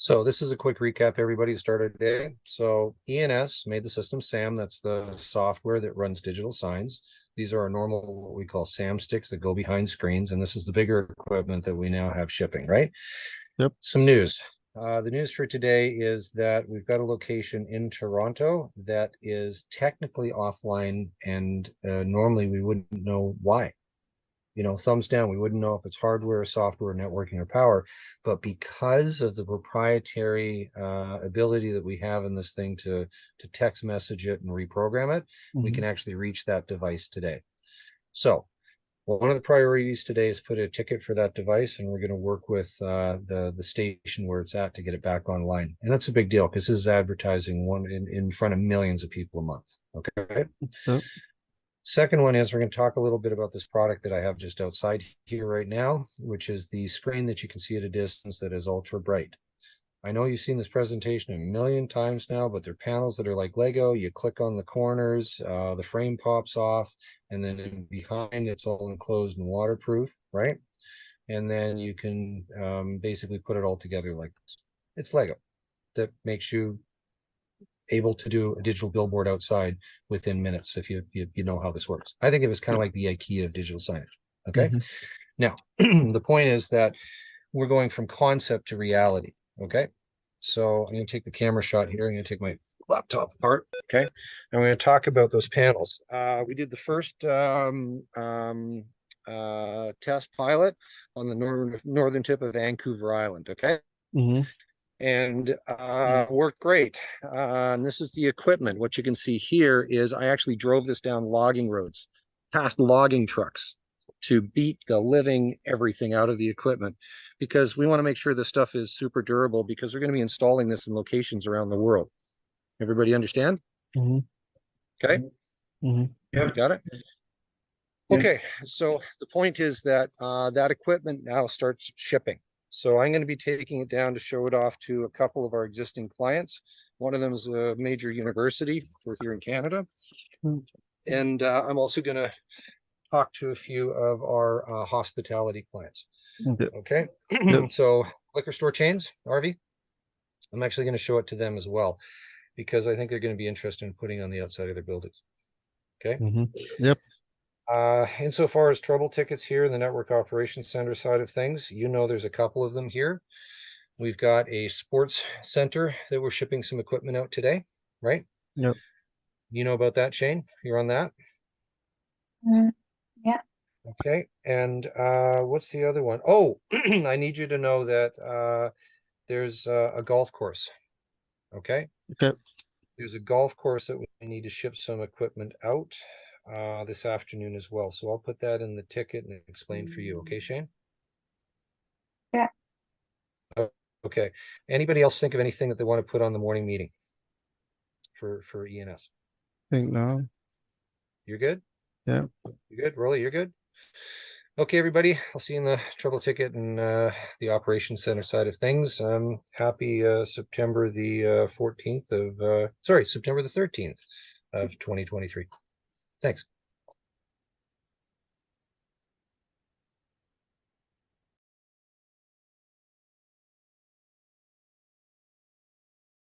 So this is a quick recap, everybody, to start our day. So ENS made the system. SAM, that's the software that runs digital signs. These are our normal, what we call SAM sticks that go behind screens. And this is the bigger equipment that we now have shipping, right? Yep. Some news. The news for today is that we've got a location in Toronto that is technically offline, and normally we wouldn't know why. You know, thumbs down, we wouldn't know if it's hardware, software, networking, or power. But because of the proprietary ability that we have in this thing to text message it and reprogram it, we can actually reach that device today. So one of the priorities today is put a ticket for that device, and we're going to work with the station where it's at to get it back online. And that's a big deal because this is advertising in front of millions of people a month. Okay. Yep. Second one is we're going to talk a little bit about this product that I have just outside here right now, which is the screen that you can see at a distance that is ultra bright. I know you've seen this presentation a million times now, but they're panels that are like Lego. You click on the corners, the frame pops off, and then behind it's all enclosed and waterproof, right? And then you can basically put it all together like this. It's Lego that makes you able to do a digital billboard outside within minutes if you know how this works. I think it was kind of like the IKEA of digital signage. Okay. Now, the point is that we're going from concept to reality. Okay. So I'm going to take the camera shot here. I'm going to take my laptop apart. Okay. And we're going to talk about those panels. We did the first test pilot on the northern tip of Vancouver Island. Okay. And worked great. And this is the equipment. What you can see here is I actually drove this down logging roads, past logging trucks, to beat the living everything out of the equipment, because we want to make sure this stuff is super durable, because we're going to be installing this in locations around the world. Everybody understand? Okay. Yeah, got it. Okay, so the point is that that equipment now starts shipping. So I'm going to be taking it down to show it off to a couple of our existing clients. One of them is a major university for here in Canada. And I'm also going to talk to a few of our hospitality clients. Okay. So liquor store chains, RV, I'm actually going to show it to them as well, because I think they're going to be interested in putting on the outside of their buildings. Okay. Yep. Insofar as trouble tickets here in the network operations center side of things, you know, there's a couple of them here. We've got a sports center that we're shipping some equipment out today, right? Yep. You know about that, Shane? You're on that? Yeah. Okay. And what's the other one? Oh, I need you to know that there's a golf course. Okay. Okay. There's a golf course that we need to ship some equipment out this afternoon as well. So I'll put that in the ticket and explain for you. Okay, Shane? Yeah. Okay. Anybody else think of anything that they want to put on the morning meeting for ENS? Think no. You're good? Yeah. You good? Rolly, you're good? Okay, everybody. I'll see you in the trouble ticket and the operations center side of things. Happy September the 14th of, sorry, September the 13th of 2023. Thanks.